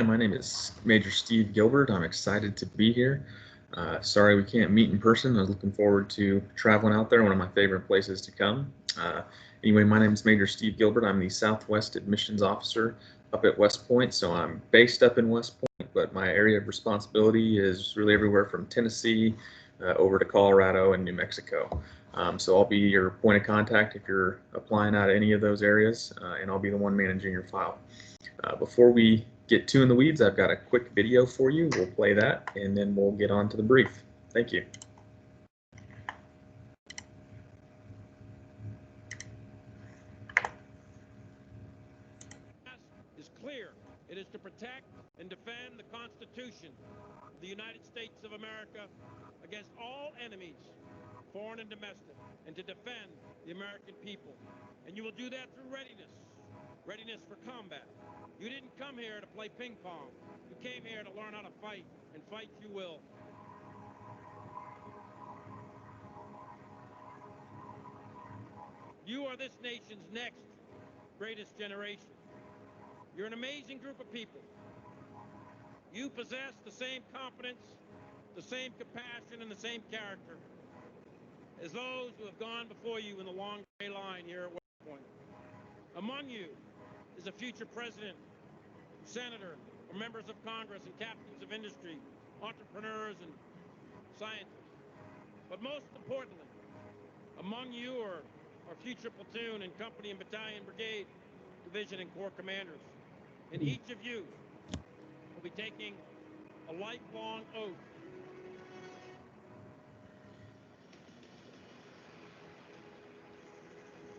my name is Major Steve Gilbert. I'm excited to be here. Sorry we can't meet in person. I was looking forward to traveling out there, one of my favorite places to come. Anyway, my name is Major Steve Gilbert. I'm the Southwest Admissions Officer up at West Point. So I'm based up in West Point, but my area of responsibility is really everywhere from Tennessee over to Colorado and New Mexico. So I'll be your point of contact if you're applying out of any of those areas, and I'll be the one managing your file. Before we get too in the weeds, I've got a quick video for you. We'll play that, and then we'll get on to the brief. Thank you. Is clear. It is to protect and defend the Constitution of the United States of America against all enemies, foreign and domestic, and to defend the American people. And you will do that through readiness. Readiness for combat. You didn't come here to play ping pong. You came here to learn how to fight, and fight you will. You are this nation's next greatest generation. You're an amazing group of people. You possess the same confidence, the same compassion, and the same character as those who have gone before you in the long gray line here at West Point. Among you is a future president, senator, or members of Congress and captains of industry, entrepreneurs and scientists. But most importantly, among you are our future platoon and company and battalion, brigade, division, and corps commanders. And each of you will be taking a lifelong oath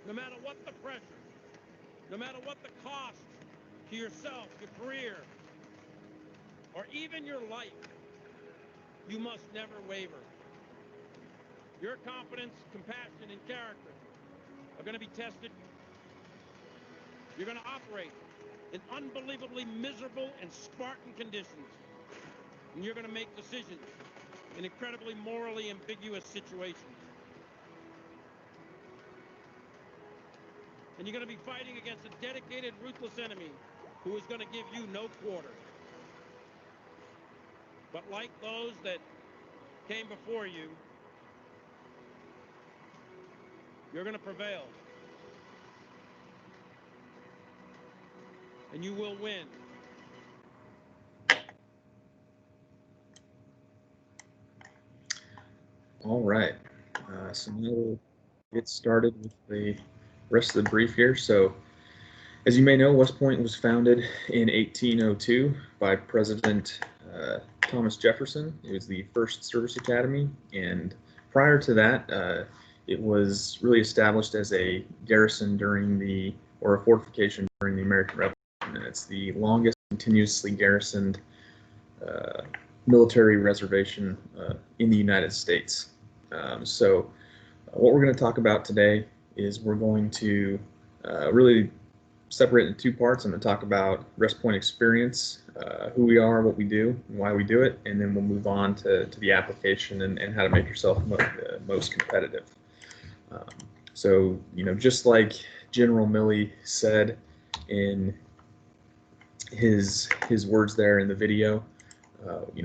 no matter what the pressure, no matter what the cost to yourself, your career, or even your life, you must never waver. Your confidence, compassion, and character are going to be tested. You're going to operate in unbelievably miserable and Spartan conditions. And you're going to make decisions in incredibly morally ambiguous situations. And you're going to be fighting against a dedicated, ruthless enemy who is going to give you no quarter. But like those that came before you, you're going to prevail. And you will win. All right. So now we'll get started with the rest of the brief here. So, as you may know, West Point was founded in 1802 by President Thomas Jefferson. It was the first service academy, and prior to that, it was really established as a garrison or a fortification during the American Revolution. And it's the longest continuously garrisoned military reservation in the United States. So what we're going to talk about today is we're going to really separate into two parts. I'm going to talk about West Point experience, who we are, what we do, and why we do it, and then we'll move on to the application and how to make yourself most competitive. So, just like General Milley said in his words there in the video,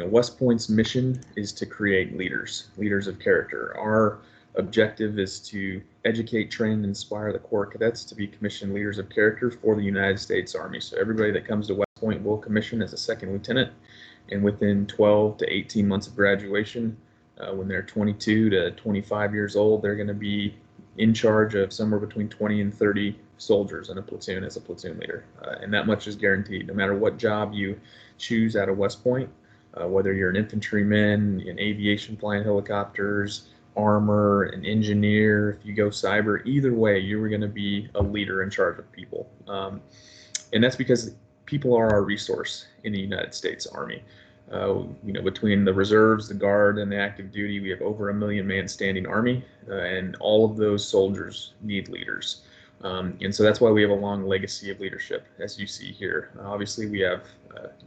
West Point's mission is to create leaders of character. Our objective is to educate, train, and inspire the Corps cadets to be commissioned leaders of character for the United States Army. So everybody that comes to West Point will commission as a second lieutenant, and within 12 to 18 months of graduation, when they're 22 to 25 years old, they're going to be in charge of somewhere between 20 and 30 soldiers in a platoon as a platoon leader. And that much is guaranteed. No matter what job you choose out of West Point, whether you're an infantryman, in aviation flying helicopters, armor, an engineer, if you go cyber, either way, you're going to be a leader in charge of people. And that's because people are our resource in the United States Army. Between the reserves, the guard, and the active duty, we have over 1 million man standing army, and all of those soldiers need leaders. And so that's why we have a long legacy of leadership, as you see here. Obviously, we have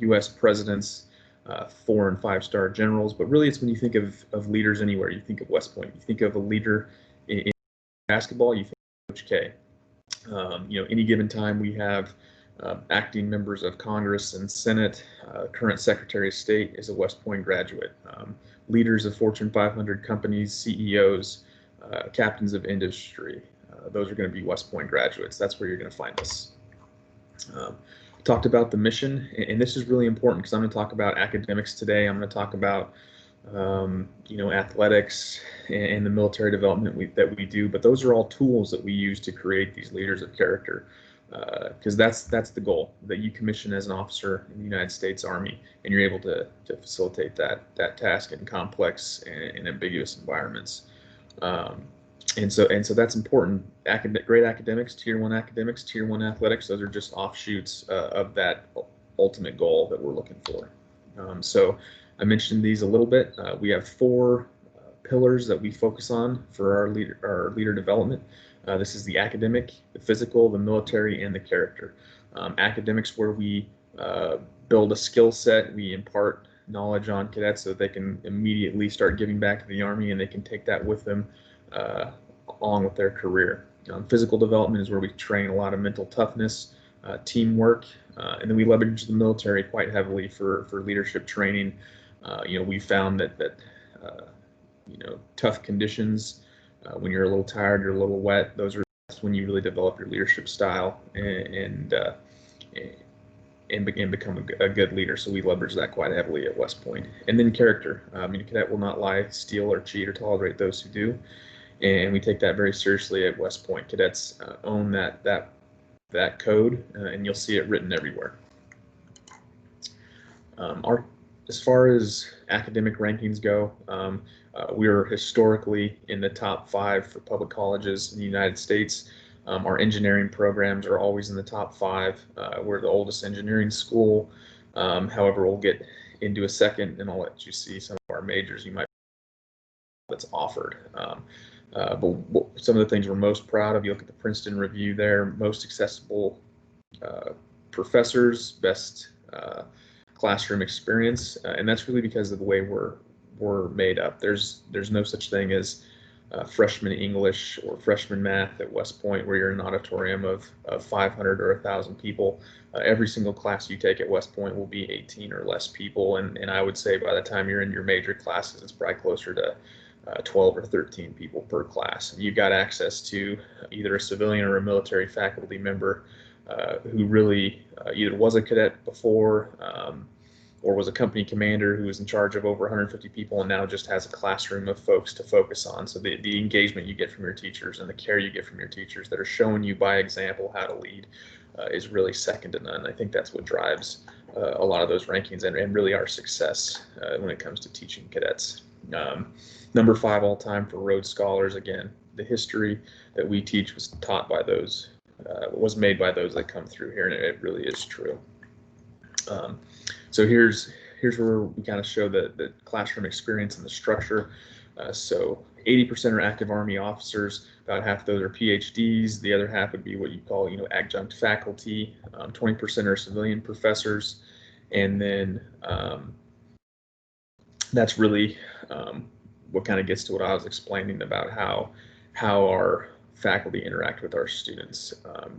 U.S. presidents, 4- and 5-star generals, but really it's when you think of leaders anywhere, you think of West Point. You think of a leader in basketball, you think of Coach K. Any given time we have acting members of Congress and Senate, current Secretary of State is a West Point graduate. Leaders of Fortune 500 companies, CEOs, captains of industry, those are going to be West Point graduates. That's where you're going to find us. Talked about the mission, and this is really important because I'm going to talk about academics today. I'm going to talk about athletics and the military development that we do, but those are all tools that we use to create these leaders of character, because that's the goal, that you commission as an officer in the United States Army and you're able to facilitate that task in complex and ambiguous environments. And so that's important. Great academics, tier 1 academics, tier 1 athletics, those are just offshoots of that ultimate goal that we're looking for. So I mentioned these a little bit. We have 4 pillars that we focus on for our leader development. This is the academic, the physical, the military, and the character. Academics, where we build a skill set, we impart knowledge on cadets so that they can immediately start giving back to the Army and they can take that with them along with their career. Physical development is where we train a lot of mental toughness, teamwork, and then we leverage the military quite heavily for leadership training. We found that tough conditions, when you're a little tired, you're a little wet, that's when you really develop your leadership style and become a good leader. So we leverage that quite heavily at West Point. And then character. A cadet will not lie, steal, or cheat, or tolerate those who do. And we take that very seriously at West Point. Cadets own that code, and you'll see it written everywhere. As far as academic rankings go, we are historically in the top 5 for public colleges in the United States. Our engineering programs are always in the top 5. We're the oldest engineering school. However, we'll get into a second, and I'll let you see some of our majors you might that's offered. But some of the things we're most proud of, you look at the Princeton Review there, most accessible professors, best classroom experience, and that's really because of the way we're made up. There's no such thing as freshman English or freshman math at West Point where you're in an auditorium of 500 or 1,000 people. Every single class you take at West Point will be 18 or less people, and I would say by the time you're in your major classes, it's probably closer to 12 or 13 people per class. And you've got access to either a civilian or a military faculty member who really either was a cadet before or was a company commander who was in charge of over 150 people and now just has a classroom of folks to focus on. So the engagement you get from your teachers and the care you get from your teachers that are showing you by example how to lead is really second to none. I think that's what drives a lot of those rankings and really our success when it comes to teaching cadets. Number 5 all time for Rhodes Scholars. Again, the history that we teach was taught by those, was made by those that come through here, and it really is true. So here's where we kind of show the classroom experience and the structure. So 80% are active Army officers, about half of those are PhDs, the other half would be what you call adjunct faculty, 20% are civilian professors, and then that's really what kind of gets to what I was explaining about how our faculty interact with our students.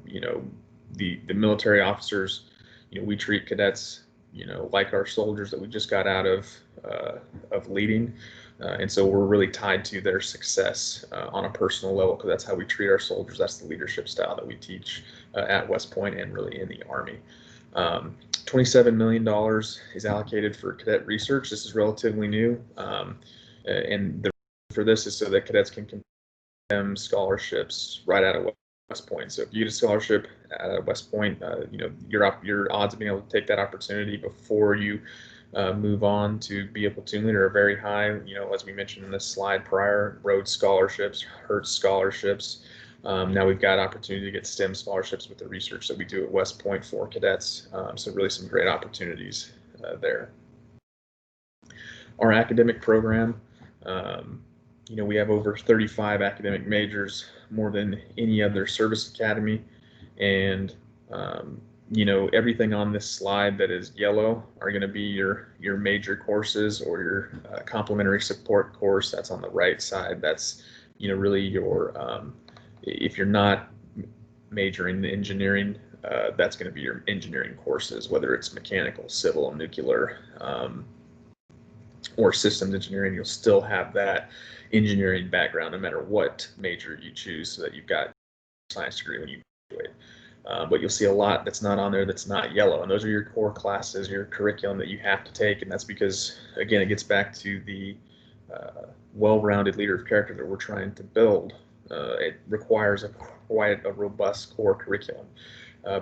The military officers, we treat cadets like our soldiers that we just got out of leading, and so we're really tied to their success on a personal level, because that's how we treat our soldiers. That's the leadership style that we teach at West Point and really in the Army. $27 million is allocated for cadet research. This is relatively new, and the for this is so that cadets can compete scholarships right out of West Point. So if you get a scholarship at West Point, your odds of being able to take that opportunity before you move on to be a platoon leader are very high. As we mentioned in this slide prior, Rhodes scholarships, Hertz scholarships. Now we've got opportunity to get STEM scholarships with the research that we do at West Point for cadets. So really some great opportunities there. Our academic program, we have over 35 academic majors, more than any other service academy, and everything on this slide that is yellow are going to be your major courses or your complementary support course. That's on the right side. That's really your if you're not majoring in engineering, that's going to be your engineering courses, whether it's mechanical, civil, nuclear, or systems engineering. You'll still have that engineering background no matter what major you choose, so that you've got a science degree when you graduate. But you'll see a lot that's not on there that's not yellow, and those are your core classes, your curriculum that you have to take, and that's because, again, it gets back to the well-rounded leader of character that we're trying to build. It requires quite a robust core curriculum.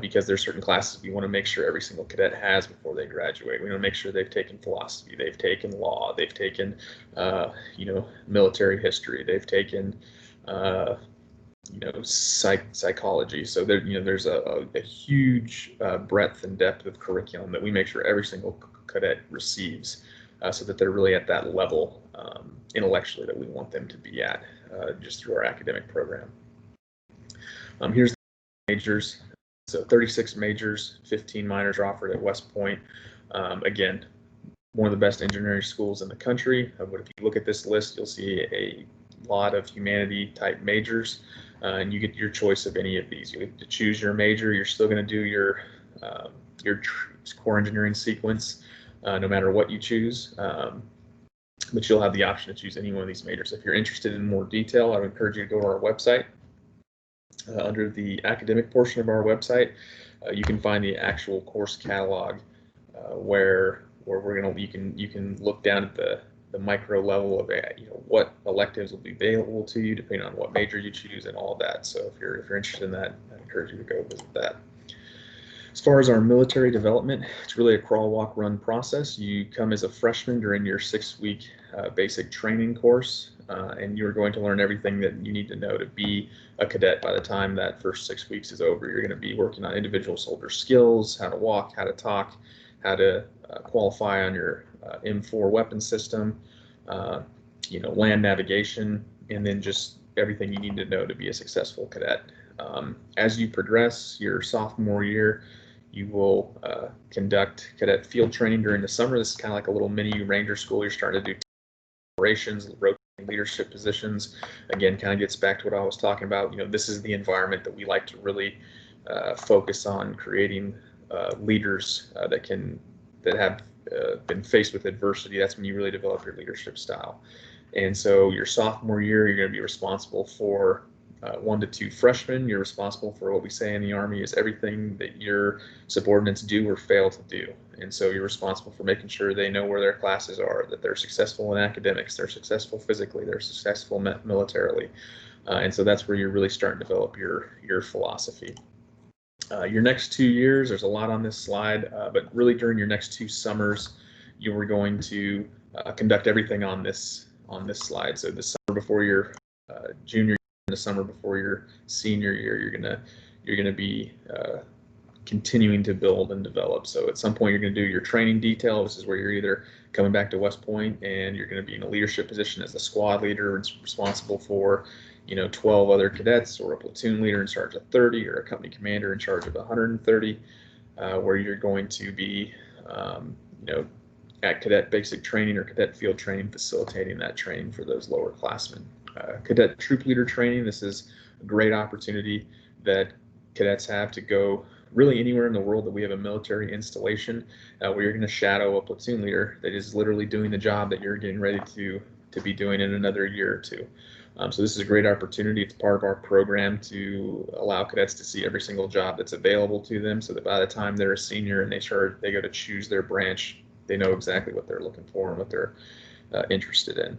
Because there's certain classes we want to make sure every single cadet has before they graduate. We want to make sure they've taken philosophy, they've taken law, they've taken, military history, they've taken, psychology. So there's a huge breadth and depth of curriculum that we make sure every single cadet receives, so that they're really at that level intellectually that we want them to be at, just through our academic program. Here's the majors. So 36 majors, 15 minors are offered at West Point. Again, one of the best engineering schools in the country. But if you look at this list, you'll see a lot of humanity type majors, and you get your choice of any of these. You get to choose your major. You're still going to do your core engineering sequence, no matter what you choose. But you'll have the option to choose any one of these majors. If you're interested in more detail, I would encourage you to go to our website. Under the academic portion of our website, you can find the actual course catalog, where you can look down at the micro level of what electives will be available to you depending on what major you choose and all that. So if you're interested in that, I encourage you to go visit that. As far as our military development, it's really a crawl, walk, run process. You come as a freshman during your 6-week basic training course, and you're going to learn everything that you need to know to be a cadet. By the time that first 6 weeks is over, you're going to be working on individual soldier skills, how to walk, how to talk, how to qualify on your M4 weapon system, land navigation, and then just everything you need to know to be a successful cadet. As you progress your sophomore year, you will conduct cadet field training during the summer. This is kind of like a little mini ranger school. You're starting to do operations, rotating leadership positions. Again, kind of gets back to what I was talking about. This is the environment that we like to really focus on creating leaders that have been faced with adversity. That's when you really develop your leadership style. And so your sophomore year, you're going to be responsible for 1 to 2 freshmen. You're responsible for what we say in the Army is everything that your subordinates do or fail to do. And so you're responsible for making sure they know where their classes are, that they're successful in academics, they're successful physically, they're successful militarily. And so that's where you're really starting to develop your philosophy. Your next 2 years, there's a lot on this slide, but really during your next 2 summers, you are going to conduct everything on this slide. So the summer before your junior year, the summer before your senior year, you're gonna be continuing to build and develop. So at some point, you're going to do your training detail. This is where you're either coming back to West Point and you're going to be in a leadership position as a squad leader and responsible for 12 other cadets, or a platoon leader in charge of 30, or a company commander in charge of 130, where you're going to be at cadet basic training or cadet field training, facilitating that training for those lower classmen. Cadet troop leader training, this is a great opportunity that cadets have to go really anywhere in the world that we have a military installation, where you're going to shadow a platoon leader that is literally doing the job that you're getting ready to be doing in another year or two. So this is a great opportunity. It's part of our program to allow cadets to see every single job that's available to them, so that by the time they're a senior and they go to choose their branch, they know exactly what they're looking for and what they're interested in.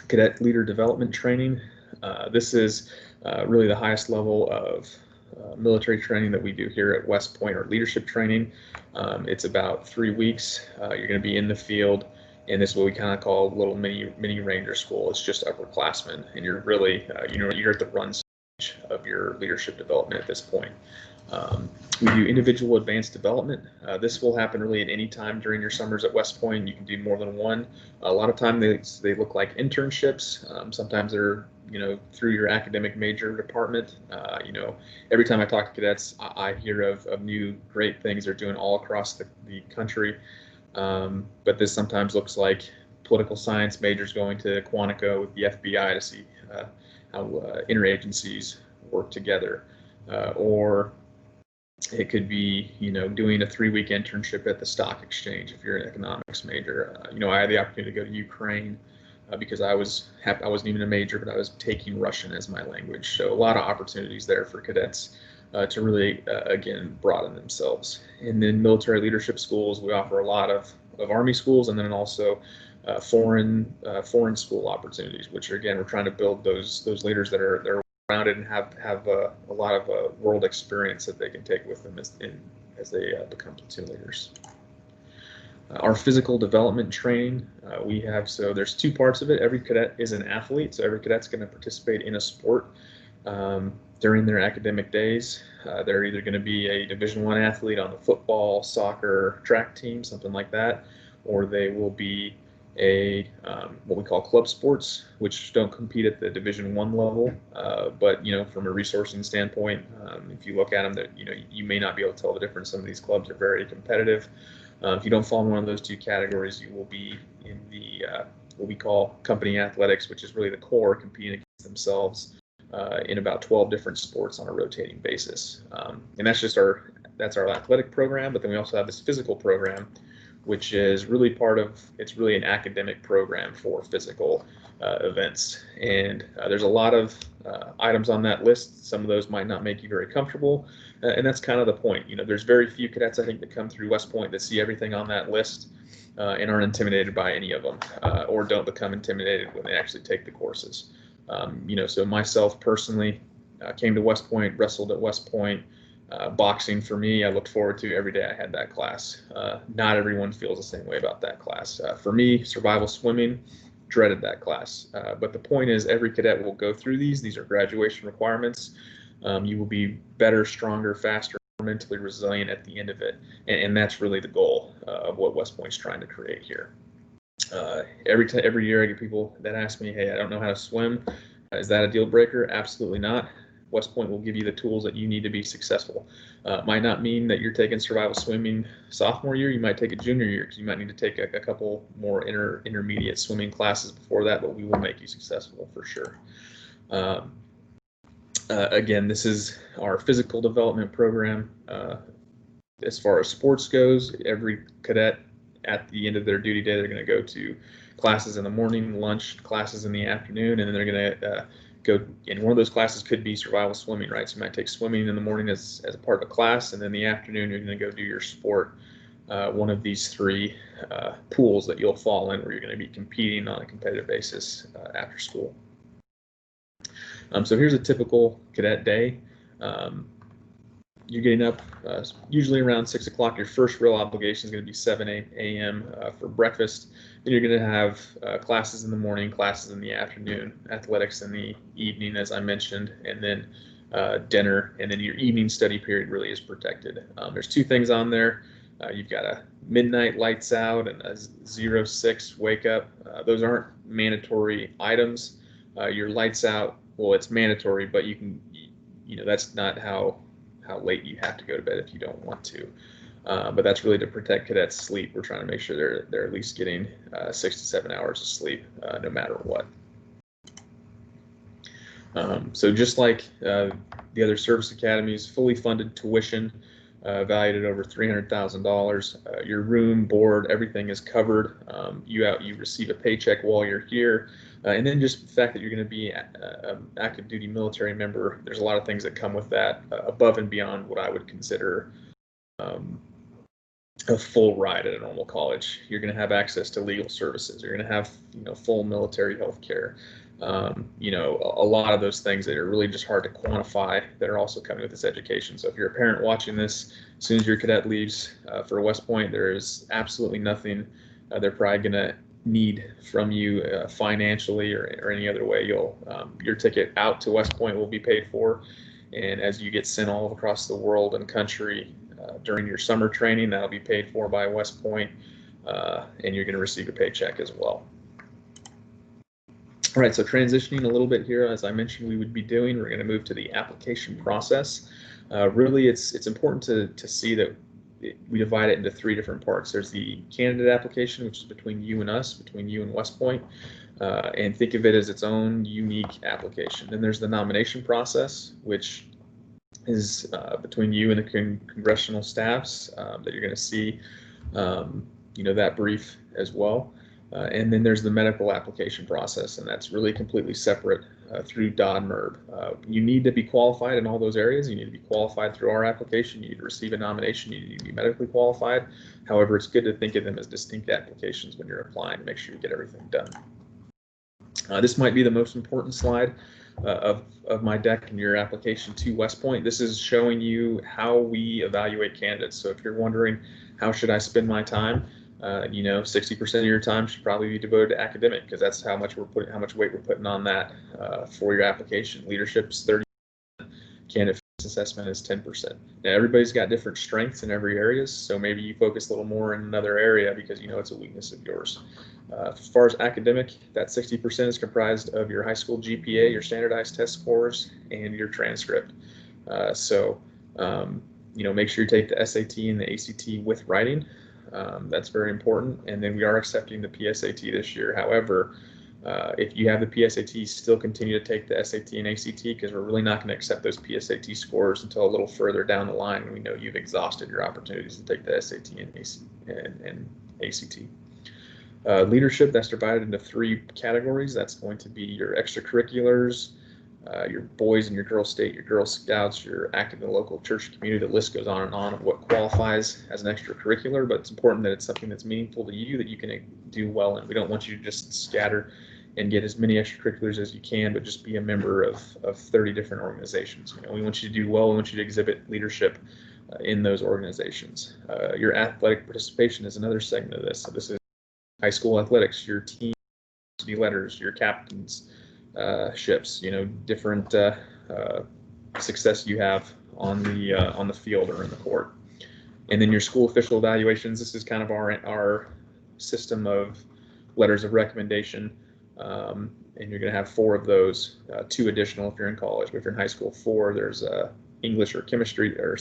Cadet leader development training. This is really the highest level of military training that we do here at West Point, or leadership training. It's about 3 weeks. You're going to be in the field, and this is what we kind of call a little mini ranger school. It's just upperclassmen, and you're really you're at the run stage of your leadership development at this point. We do individual advanced development. This will happen really at any time during your summers at West Point. You can do more than one. A lot of time they look like internships. Sometimes they're through your academic major department. Every time I talk to cadets, I hear of new great things they're doing all across the country. But this sometimes looks like political science majors going to Quantico with the FBI to see how interagencies work together, or It could be, doing a 3-week internship at the stock exchange if you're an economics major. I had the opportunity to go to Ukraine because I wasn't even a major, but I was taking Russian as my language. So a lot of opportunities there for cadets to really, again, broaden themselves. And then military leadership schools, we offer a lot of Army schools, and then also foreign school opportunities, which are, again, we're trying to build those leaders that are rounded and have a lot of world experience that they can take with them as they become platoon leaders. Our physical development training, we have, so there's 2 parts of it. Every cadet is an athlete, so every cadet's going to participate in a sport during their academic days. They're either going to be a Division I athlete on the football, soccer, track team, something like that, or they will be what we call club sports, which don't compete at the Division I level, but from a resourcing standpoint, if you look at them, that you may not be able to tell the difference. Some of these clubs are very competitive. If you don't fall in one of those 2 categories, you will be in the what we call company athletics, which is really the core, competing against themselves in about 12 different sports on a rotating basis. And that's our athletic program, but then we also have this physical program, which is really it's really an academic program for physical events. And there's a lot of items on that list. Some of those might not make you very comfortable, and that's kind of the point. There's very few cadets, I think, that come through West Point that see everything on that list and aren't intimidated by any of them, or don't become intimidated when they actually take the courses. So myself personally came to West Point, wrestled at West Point. Boxing for me, I looked forward to every day I had that class. Not everyone feels the same way about that class. For me, survival swimming, dreaded that class. But the point is, every cadet will go through these. These are graduation requirements. You will be better, stronger, faster, more mentally resilient at the end of it. And that's really the goal of what West Point's trying to create here. Every year I get people that ask me, hey, I don't know how to swim. Is that a deal breaker? Absolutely not. West Point will give you the tools that you need to be successful. Might not mean that you're taking survival swimming sophomore year. You might take it junior year because you might need to take a couple more intermediate swimming classes before that, but we will make you successful for sure. Again, this is our physical development program. As far as sports goes, every cadet at the end of their duty day, they're going to go to classes in the morning, lunch, classes in the afternoon, and then they're going to go, and one of those classes could be survival swimming, right? So you might take swimming in the morning as a part of a class, and then in the afternoon you're going to go do your sport, one of these 3 pools that you'll fall in, where you're going to be competing on a competitive basis after school. So here's a typical cadet day. You're getting up usually around 6 o'clock. Your first real obligation is going to be 7 a.m. For breakfast. Then you're going to have classes in the morning, classes in the afternoon, athletics in the evening, as I mentioned, and then dinner. And then your evening study period really is protected. There's 2 things on there. You've got a midnight lights out and a 06 wake up. Those aren't mandatory items. Your lights out, well, it's mandatory, but you can, that's not how late you have to go to bed if you don't want to. But that's really to protect cadets' sleep. We're trying to make sure they're at least getting 6 to 7 hours of sleep, no matter what. So just like the other service academies, fully funded tuition, valued at over $300,000. Your room, board, everything is covered. You receive a paycheck while you're here. And then just the fact that you're going to be an active duty military member, there's a lot of things that come with that above and beyond what I would consider a full ride at a normal college. You're going to have access to legal services. You're going to have full military health care. A lot of those things that are really just hard to quantify that are also coming with this education. So if you're a parent watching this, as soon as your cadet leaves for West Point, there is absolutely nothing they're probably going to need from you financially or any other way. Your ticket out to West Point will be paid for, and as you get sent all across the world and country during your summer training, that'll be paid for by West Point, and you're going to receive a paycheck as well. All right, so transitioning a little bit here, as I mentioned we would be doing, we're going to move to the application process. Really, it's important to see that we divide it into 3 different parts. There's the candidate application, which is between you and us, between you and West Point, and think of it as its own unique application. Then there's the nomination process, which is between you and the congressional staffs that you're going to see, that brief as well. And then there's the medical application process, and that's really completely separate through DOD-MERB. You need to be qualified in all those areas. You need to be qualified through our application. You need to receive a nomination. You need to be medically qualified. However, it's good to think of them as distinct applications when you're applying to make sure you get everything done. This might be the most important slide of my deck in your application to West Point. This is showing you how we evaluate candidates. So if you're wondering, how should I spend my time? 60% of your time should probably be devoted to academic, because that's how much weight we're putting on that for your application. Leadership's 30%, candidate assessment is 10%. Now everybody's got different strengths in every area, so maybe you focus a little more in another area because it's a weakness of yours. As far as academic, that 60% is comprised of your high school GPA, your standardized test scores, and your transcript. Make sure you take the SAT and the ACT with writing. That's very important. And then we are accepting the PSAT this year. However, if you have the PSAT, still continue to take the SAT and ACT, because we're really not going to accept those PSAT scores until a little further down the line when we know you've exhausted your opportunities to take the SAT and ACT. Leadership, that's divided into 3 categories. That's going to be your extracurriculars, your boys and your girls state, your Girl Scouts, your active in the local church community. The list goes on and on of what qualifies as an extracurricular, but it's important that it's something that's meaningful to you, that you can do well in. We don't want you to just scatter and get as many extracurriculars as you can, but just be a member of 30 different organizations. We want you to do well. We want you to exhibit leadership in those organizations. Your athletic participation is another segment of this. So this is high school athletics, your team letters, your captains ships, different success you have on the field or in the court. And then your school official evaluations. This is kind of our system of letters of recommendation, and you're going to have 4 of those, 2 additional if you're in college. But if you're in high school, 4. There's English or chemistry or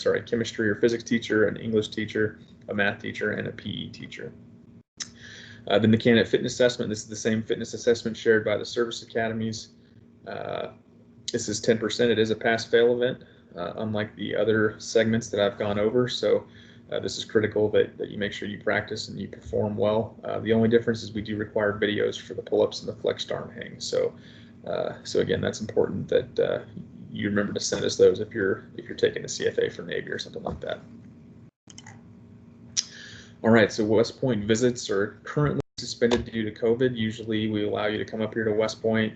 physics teacher, an English teacher, a math teacher, and a PE teacher. Then the candidate fitness assessment. This is the same fitness assessment shared by the service academies. This is 10%. It is a pass-fail event, unlike the other segments that I've gone over. So this is critical that you make sure you practice and you perform well. The only difference is we do require videos for the pull-ups and the flexed arm hang. So again, that's important that you remember to send us those if you're taking a CFA for Navy or something like that. All right, so West Point visits are currently suspended due to COVID. Usually we allow you to come up here to West Point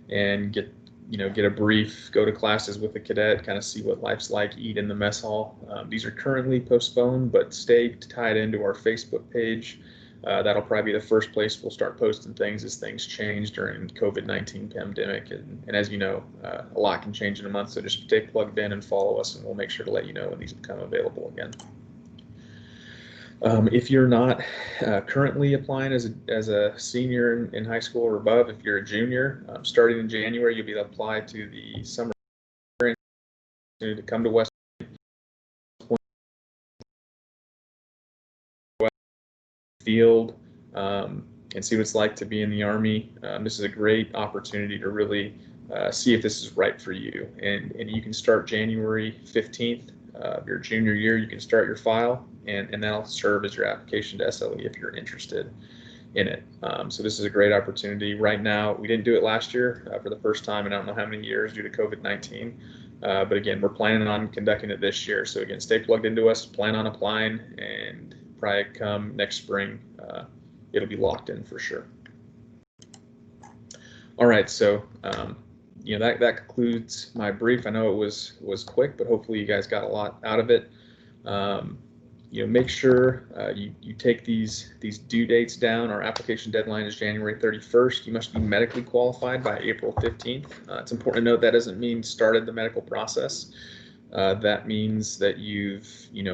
and get a brief, go to classes with a cadet, kind of see what life's like, eat in the mess hall. These are currently postponed, but stay tied into our Facebook page. That'll probably be the first place we'll start posting things as things change during the COVID-19 pandemic. And as you know, a lot can change in a month, so just stay plugged in and follow us, and we'll make sure to let you know when these become available again. If you're not currently applying as a senior in high school or above, if you're a junior, starting in January, you'll be able to apply to the summer to come to West Point field and see what it's like to be in the Army. This is a great opportunity to really see if this is right for you. And you can start January 15th of your junior year. You can start your file, and that'll serve as your application to SLE if you're interested in it. So this is a great opportunity. Right now, we didn't do it last year for the first time in I don't know how many years due to COVID-19. But again, we're planning on conducting it this year. So again, stay plugged into us, plan on applying, and probably come next spring, it'll be locked in for sure. All right, so that concludes my brief. I know it was quick, but hopefully you guys got a lot out of it. Make sure you take these due dates down. Our application deadline is January 31st. You must be medically qualified by April 15th. It's important to note that doesn't mean started the medical process. That means that you've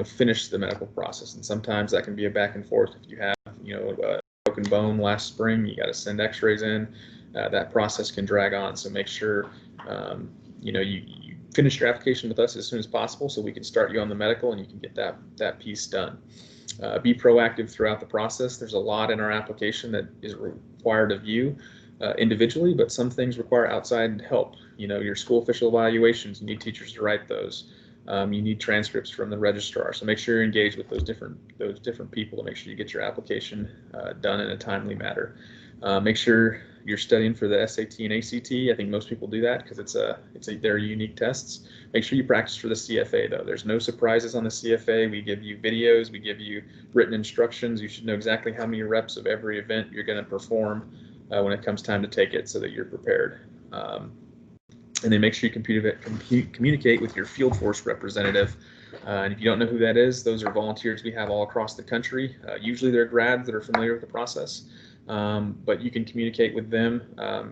finished the medical process, and sometimes that can be a back and forth. If you have a broken bone last spring, you got to send X-rays in. That process can drag on. So make sure you finish your application with us as soon as possible so we can start you on the medical and you can get that piece done. Be proactive throughout the process. There's a lot in our application that is required of you individually, but some things require outside help your school official evaluations. You need teachers to write those. You need transcripts from the registrar. So make sure you're engaged with those different people to make sure you get your application done in a timely manner. Make sure you're studying for the SAT and ACT. I think most people do that because they're unique tests. Make sure you practice for the CFA though. There's no surprises on the CFA. We give you videos, we give you written instructions. You should know exactly how many reps of every event you're going to perform when it comes time to take it, so that you're prepared. And then make sure you communicate with your field force representative. And if you don't know who that is, those are volunteers we have all across the country. Usually they're grads that are familiar with the process, but you can communicate with them.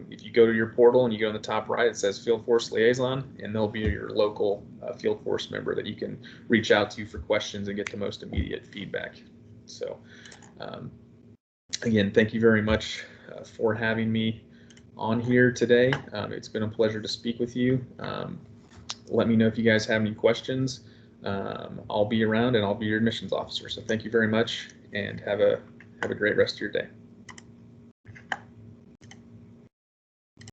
If you go to your portal and you go in the top right, it says Field Force Liaison, and they'll be your local field force member that you can reach out to for questions and get the most immediate feedback. So again, thank you very much for having me on here today. It's been a pleasure to speak with you. Let me know if you guys have any questions. I'll be around and I'll be your admissions officer. So thank you very much, and have a great rest of your day.